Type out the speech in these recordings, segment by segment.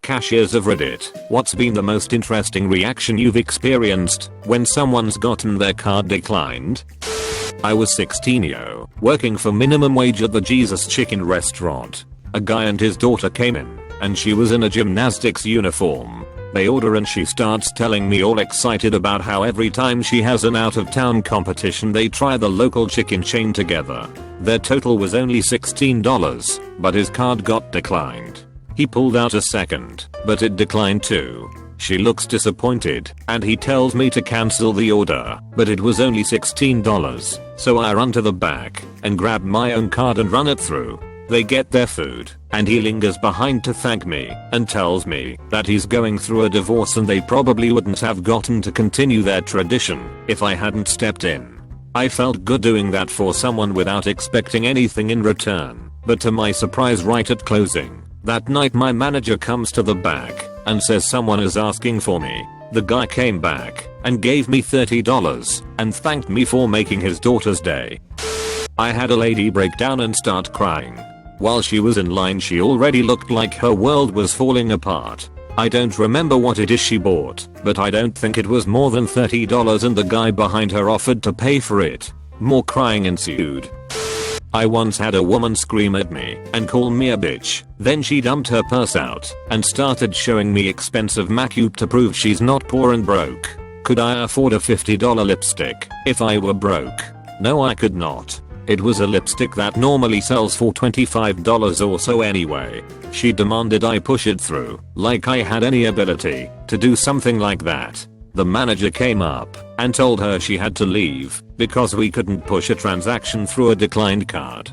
Cashiers of Reddit, what's been the most interesting reaction you've experienced when someone's gotten their card declined? I was 16 working for minimum wage at the Jesus Chicken restaurant. A guy and his daughter came in, and she was in a gymnastics uniform. They order and she starts telling me all excited about how every time she has an out-of-town competition they try the local chicken chain together. Their total was only $16, but his card got declined. He pulled out a second, but it declined too. She looks disappointed, and he tells me to cancel the order, but it was only $16. So I run to the back and grab my own card and run it through. They get their food, and he lingers behind to thank me and tells me that he's going through a divorce and they probably wouldn't have gotten to continue their tradition if I hadn't stepped in. I felt good doing that for someone without expecting anything in return, but to my surprise right at closing, that night my manager comes to the back and says someone is asking for me. The guy came back and gave me $30 and thanked me for making his daughter's day. I had a lady break down and start crying. While she was in line she already looked like her world was falling apart. I don't remember what it is she bought, but I don't think it was more than $30 and the guy behind her offered to pay for it. More crying ensued. I once had a woman scream at me and call me a bitch. Then she dumped her purse out and started showing me expensive makeup to prove she's not poor and broke. Could I afford a $50 lipstick if I were broke? No, I could not. It was a lipstick that normally sells for $25 or so anyway. She demanded I push it through, like I had any ability to do something like that. The manager came up and told her she had to leave because we couldn't push a transaction through a declined card.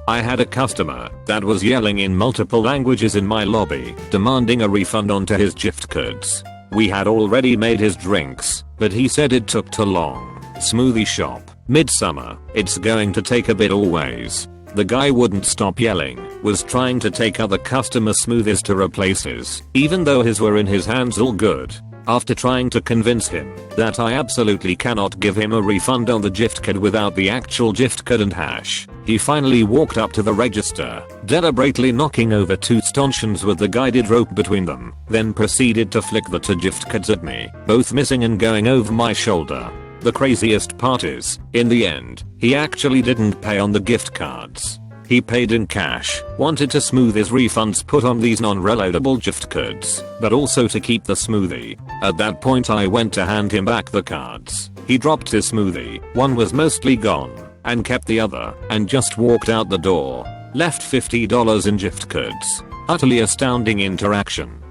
I had a customer that was yelling in multiple languages in my lobby, demanding a refund onto his gift cards. We had already made his drinks, but he said it took too long. Smoothie shop, midsummer, it's going to take a bit always. The guy wouldn't stop yelling, was trying to take other customer smoothies to replace his, even though his were in his hands all good. After trying to convince him that I absolutely cannot give him a refund on the gift card without the actual gift card and hash, he finally walked up to the register, deliberately knocking over 2 stanchions with the guided rope between them, then proceeded to flick the 2 gift cards at me, both missing and going over my shoulder. The craziest part is, in the end, he actually didn't pay on the gift cards. He paid in cash, wanted to smooth his refunds put on these non-reloadable gift cards, but also to keep the smoothie. At that point I went to hand him back the cards. He dropped his smoothie, one was mostly gone, and kept the other, and just walked out the door. Left $50 in gift cards. Utterly astounding interaction.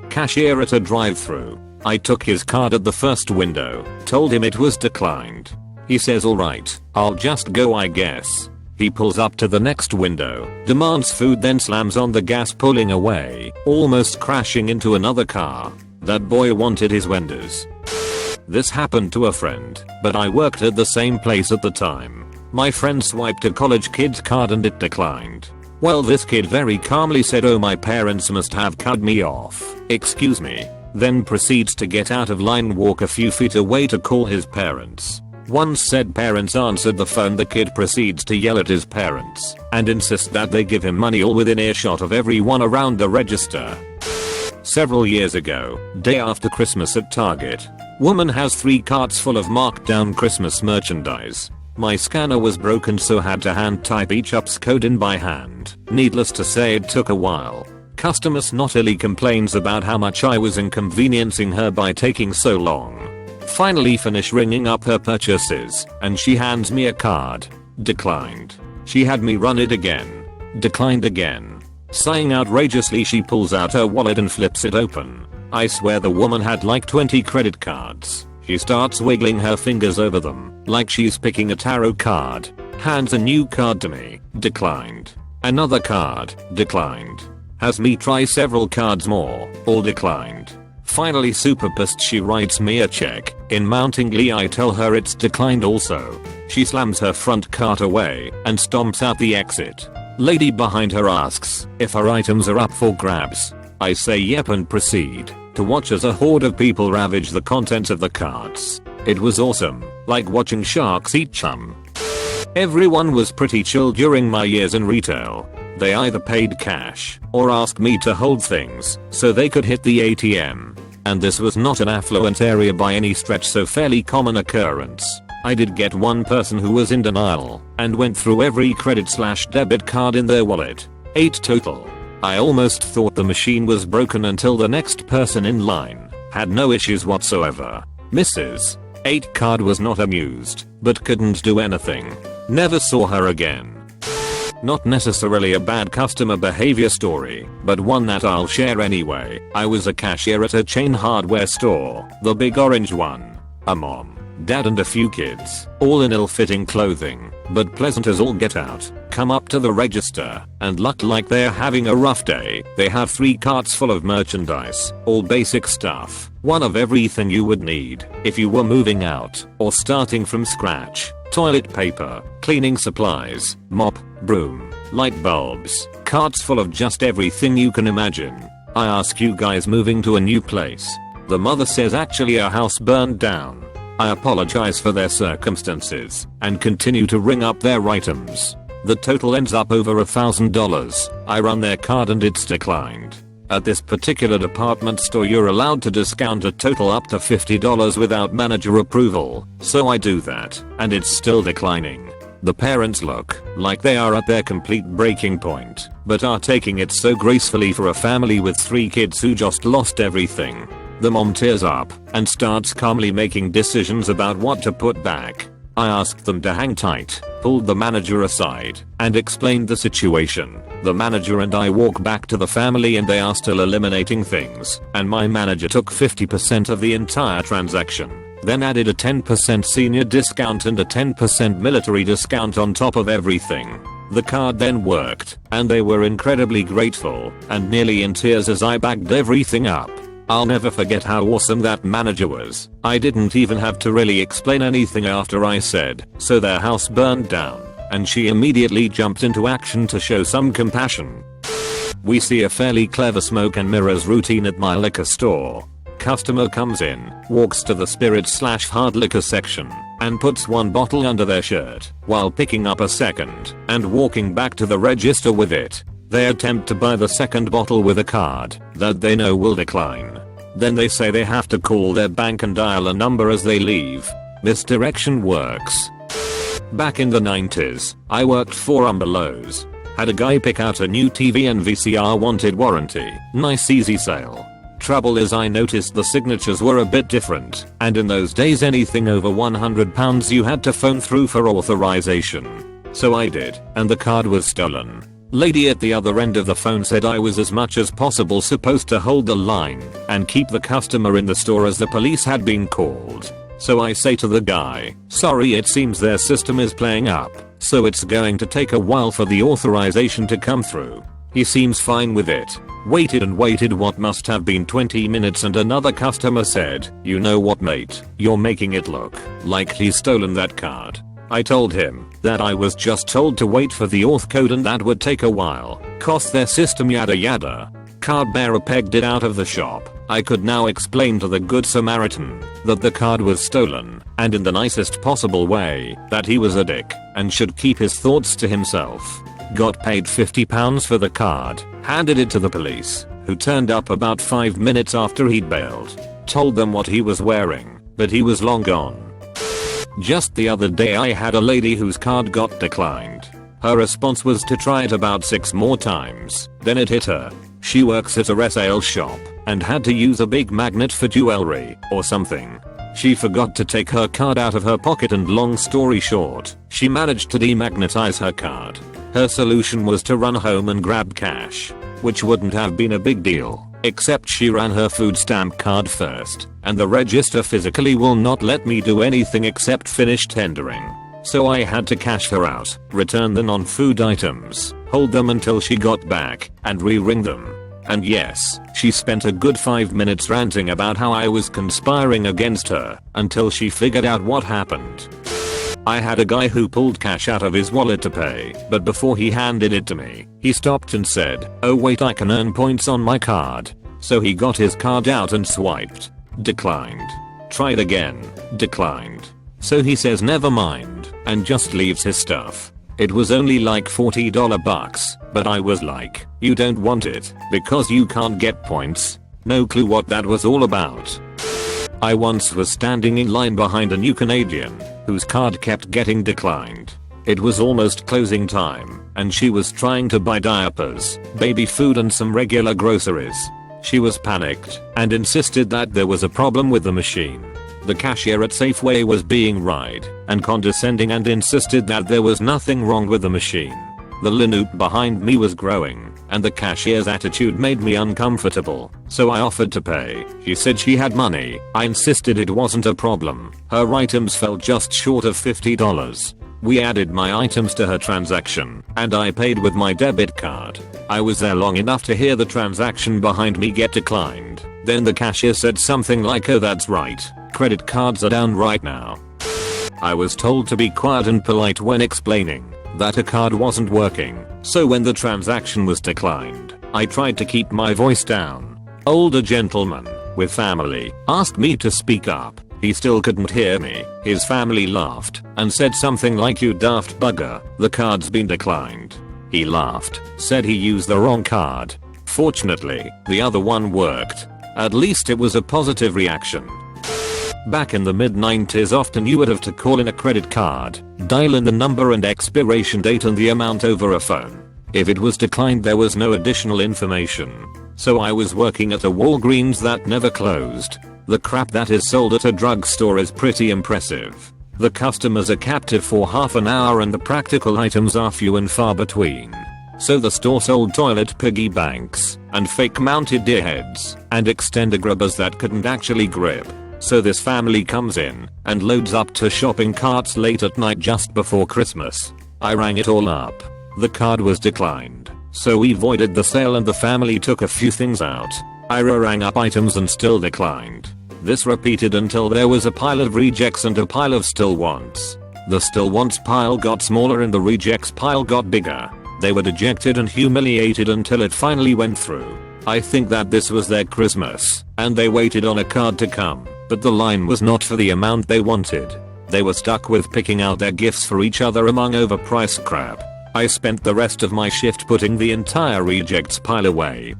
Cashier at a drive-thru. I took his card at the first window, told him it was declined. He says alright, I'll just go I guess. He pulls up to the next window, demands food, then slams on the gas, pulling away, almost crashing into another car. That boy wanted his Wendy's. This happened to a friend, but I worked at the same place at the time. My friend swiped a college kid's card and it declined. Well, this kid very calmly said, "Oh, my parents must have cut me off. Excuse me." Then proceeds to get out of line, walk a few feet away to call his parents. Once said parents answered the phone, the kid proceeds to yell at his parents and insist that they give him money, all within earshot of everyone around the register. Several years ago, day after Christmas at Target, woman has 3 carts full of marked down Christmas merchandise. My scanner was broken, so had to hand type each UPS code in by hand. Needless to say, it took a while. Customer snottily complains about how much I was inconveniencing her by taking so long. Finally finish ringing up her purchases, and she hands me a card. Declined. She had me run it again. Declined again. Sighing outrageously, she pulls out her wallet and flips it open. I swear the woman had like 20 credit cards. She starts wiggling her fingers over them, like she's picking a tarot card. Hands a new card to me. Declined. Another card. Declined. Has me try several cards more. All declined. Finally, super pissed, she writes me a check. In Mounting Glee, I tell her it's declined also. She slams her front cart away and stomps out the exit. Lady behind her asks if her items are up for grabs. I say yep and proceed to watch as a horde of people ravage the contents of the carts. It was awesome, like watching sharks eat chum. Everyone was pretty chill during my years in retail. They either paid cash or asked me to hold things so they could hit the ATM. And this was not an affluent area by any stretch, so fairly common occurrence. I did get one person who was in denial and went through every credit/debit card in their wallet. 8 total. I almost thought the machine was broken until the next person in line had no issues whatsoever. Mrs. 8 card was not amused, but couldn't do anything. Never saw her again. Not necessarily a bad customer behavior story, but one that I'll share anyway. I was a cashier at a chain hardware store, the big orange one. A mom, dad and a few kids, all in ill-fitting clothing, but pleasant as all get out, come up to the register and look like they're having a rough day. They have 3 carts full of merchandise, all basic stuff, one of everything you would need if you were moving out or starting from scratch. Toilet paper, cleaning supplies, mop, broom, light bulbs, carts full of just everything you can imagine. I ask, you guys moving to a new place? The mother says, actually our house burned down. I apologize for their circumstances and continue to ring up their items. The total ends up over $1,000. I run their card and it's declined. At this particular department store you're allowed to discount a total up to $50 without manager approval, so I do that, and it's still declining. The parents look like they are at their complete breaking point, but are taking it so gracefully for a family with 3 kids who just lost everything. The mom tears up and starts calmly making decisions about what to put back. I asked them to hang tight, pulled the manager aside, and explained the situation. The manager and I walk back to the family and they are still eliminating things, and my manager took 50% of the entire transaction, then added a 10% senior discount and a 10% military discount on top of everything. The card then worked, and they were incredibly grateful and nearly in tears as I bagged everything up. I'll never forget how awesome that manager was. I didn't even have to really explain anything after I said, so their house burned down, and she immediately jumped into action to show some compassion. We see a fairly clever smoke and mirrors routine at my liquor store. Customer comes in, walks to the spirit/hard liquor section, and puts 1 bottle under their shirt, while picking up a second, and walking back to the register with it. They attempt to buy the second bottle with a card that they know will decline. Then they say they have to call their bank and dial a number as they leave. Misdirection works. Back in the 90s, I worked for Umberlows. Had a guy pick out a new TV and VCR, wanted warranty. Nice easy sale. Trouble is, I noticed the signatures were a bit different, and in those days anything over £100 you had to phone through for authorization. So I did, and the card was stolen. Lady at the other end of the phone said I was as much as possible supposed to hold the line and keep the customer in the store as the police had been called. So I say to the guy, sorry, it seems their system is playing up, so it's going to take a while for the authorization to come through. He seems fine with it. Waited and waited what must have been 20 minutes and another customer said, you know what mate, you're making it look like he's stolen that card. I told him that I was just told to wait for the auth code and that would take a while, cost their system yada yada. Card bearer pegged it out of the shop. I could now explain to the good Samaritan that the card was stolen, and in the nicest possible way, that he was a dick and should keep his thoughts to himself. Got paid £50 for the card, handed it to the police, who turned up about 5 minutes after he'd bailed. Told them what he was wearing, but he was long gone. Just the other day I had a lady whose card got declined. Her response was to try it about 6 more times, then it hit her. She works at a resale shop and had to use a big magnet for jewelry or something. She forgot to take her card out of her pocket and long story short, she managed to demagnetize her card. Her solution was to run home and grab cash, which wouldn't have been a big deal. Except she ran her food stamp card first, and the register physically will not let me do anything except finish tendering. So I had to cash her out, return the non-food items, hold them until she got back, and re-ring them. And yes, she spent a good 5 minutes ranting about how I was conspiring against her, until she figured out what happened. I had a guy who pulled cash out of his wallet to pay, but before he handed it to me, he stopped and said, oh wait, I can earn points on my card. So he got his card out and swiped. Declined. Tried again. Declined. So he says never mind, and just leaves his stuff. It was only like $40 bucks, but I was like, you don't want it because you can't get points. No clue what that was all about. I once was standing in line behind a new Canadian whose card kept getting declined. It was almost closing time and she was trying to buy diapers, baby food and some regular groceries. She was panicked and insisted that there was a problem with the machine. The cashier at Safeway was being rude and condescending and insisted that there was nothing wrong with the machine. The linut behind me was growing and the cashier's attitude made me uncomfortable, so I offered to pay. She said she had money. I insisted it wasn't a problem. Her items fell just short of $50. We added my items to her transaction and I paid with my debit card. I was there long enough to hear the transaction behind me get declined. Then the cashier said something like, oh that's right, credit cards are down right now. I was told to be quiet and polite when explaining that a card wasn't working, so when the transaction was declined, I tried to keep my voice down. Older gentleman with family asked me to speak up. He still couldn't hear me. His family laughed and said something like, you daft bugger, the card's been declined. He laughed, said he used the wrong card. Fortunately, the other one worked. At least it was a positive reaction. Back in the mid-90s often you would have to call in a credit card, dial in the number and expiration date and the amount over a phone. If it was declined there was no additional information. So I was working at a Walgreens that never closed. The crap that is sold at a drugstore is pretty impressive. The customers are captive for half an hour and the practical items are few and far between. So the store sold toilet piggy banks and fake mounted deer heads and extender grubbers that couldn't actually grip. So this family comes in and loads up to shopping carts late at night just before Christmas. I rang it all up. The card was declined. So we voided the sale and the family took a few things out. I rang up items and still declined. This repeated until there was a pile of rejects and a pile of still wants. The still wants pile got smaller and the rejects pile got bigger. They were dejected and humiliated until it finally went through. I think that this was their Christmas and they waited on a card to come, but the line was not for the amount they wanted. They were stuck with picking out their gifts for each other among overpriced crap. I spent the rest of my shift putting the entire rejects pile away.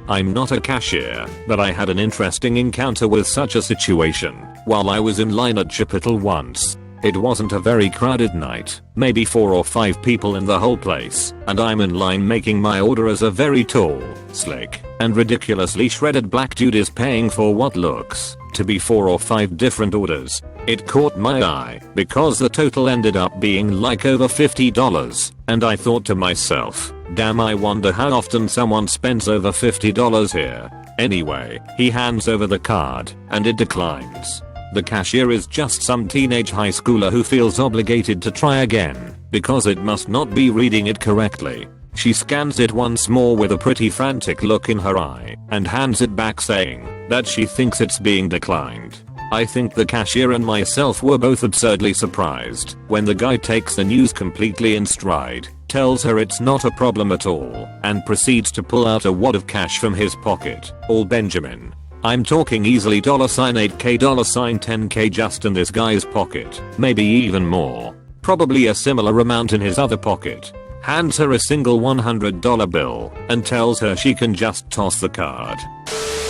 I'm not a cashier, but I had an interesting encounter with such a situation while I was in line at Chipotle once. It wasn't a very crowded night, maybe 4 or 5 people in the whole place, and I'm in line making my order as a very tall, slick, and ridiculously shredded black dude is paying for what looks to be 4 or 5 different orders. It caught my eye because the total ended up being like over $50, and I thought to myself, damn, I wonder how often someone spends over $50 here. Anyway, he hands over the card and it declines. The cashier is just some teenage high schooler who feels obligated to try again because it must not be reading it correctly. She scans it once more with a pretty frantic look in her eye and hands it back saying that she thinks it's being declined. I think the cashier and myself were both absurdly surprised when the guy takes the news completely in stride, tells her it's not a problem at all, and proceeds to pull out a wad of cash from his pocket, all Benjamin. I'm talking easily $8k, $10k just in this guy's pocket, maybe even more. Probably a similar amount in his other pocket. Hands her a single $100 bill and tells her she can just toss the card.